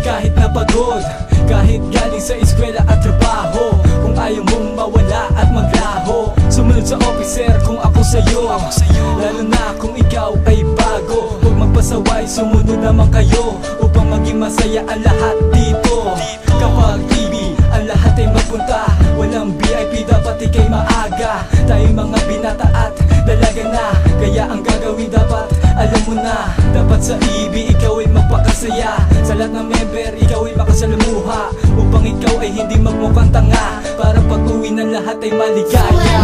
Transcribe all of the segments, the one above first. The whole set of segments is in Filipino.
kahit napagod, kahit galing sa eskwela at trabaho. Kung ayaw mong mawala at maglaho, sumunod sa officer kung ako sa'yo. Lalo na kung ikaw ay bago, huwag magpasaway, sumunod naman kayo upang maging masaya ang lahat dito. Kapag TV, ang lahat ay magpunta, walang VIP, dapat ikay maaga. Tayong mga binata at dalaga na, kaya ang gagawin dapat alam mo na. Dapat sa EB, ikaw ay magpakasaya. Sa lahat ng member, ikaw ay makasalamuha, upang ikaw ay hindi magmukhang tanga, para pag uwi ng lahat ay maligaya.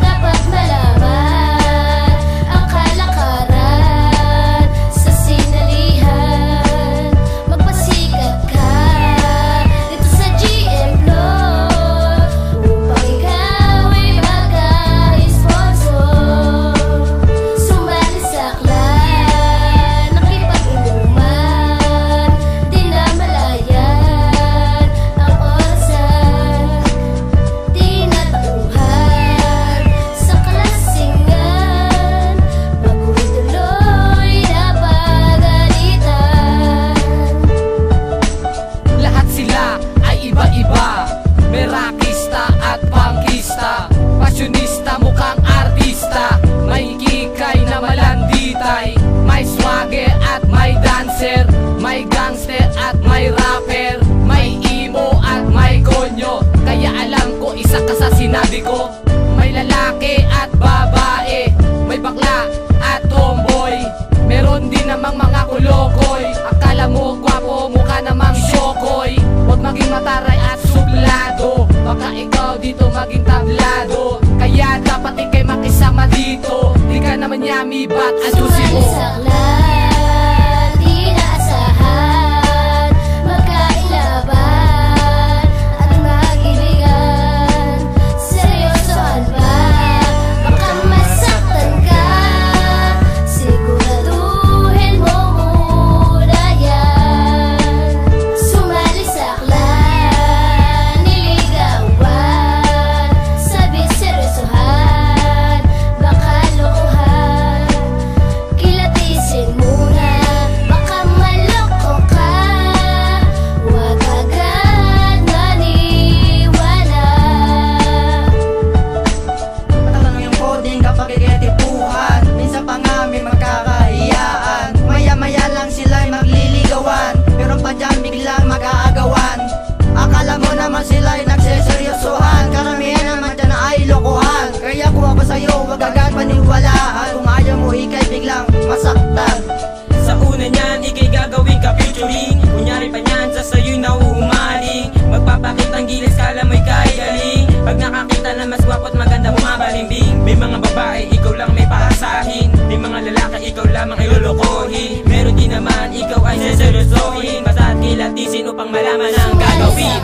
Dapat malaman ang kalakaran sa sinalihan. Magpasikat ka dito sa GM Floor upang ikaw ay magka-sponsor. Sumali sa clan, nakipag-inuman, di na malayan ang orasan. Di na tauhan sa kalasingan, bago'y tuloy na pagalitan. Lahat sila ay iba-iba, may rockista at punkista, pasyonista mukhang artista, may kikay na malanditay, may swagger at may dancer, may gangster at may rapper, may emo at may konyo. Kaya alam ko isa ka sa sinabi ko, may lalaki at babae, may bakla at tomboy, meron din namang mga kulokoy. Akala mo gwapo, mukha namang syokoy. Huwag maging mataray at suplado, baka ikaw dito maging tablado. Kaya dapat ikay makisama dito, di ka naman yummy but ayusin mo. Sumali sa clan, di naasahan, magkailaban at mag-ibigan. Seryosohan ba? Baka masaktan ka, siguraduhin mo muna yan. Sumali sa clan, niligawan, sabi seryosohan, baka lokohan. Kilatisin muna, baka maloko ka, huwag agad maniwala. Matanong yung coding kapag ikitipuhan, minsan pa nga may magkakahiyaan. Maya-maya lang sila'y magliligawan, pero padyan biglang mag-aagawan. Akala mo naman sila'y nagseseryosohan, karamihan naman dyan ay lokohan. Kaya kung ako sa'yo, huwag agad paniwalaan, kung ayaw mo ikay biglang masaktan. Sa una niyan, ikay gagawin ka featuring, kunyari pa niyan, sa sa'yo'y nauumaling. Magpapakitang gilis, kala mo'y kaigaling, pag nakakita na mas gwapo't maganda bumabalimbing. May mga babae, ikaw lang may paasahin, may mga lalaki, ikaw lamang ay lulukohin. Meron din naman, ikaw ay seseryosohin, basta't kilatisin upang malaman ang gagawin.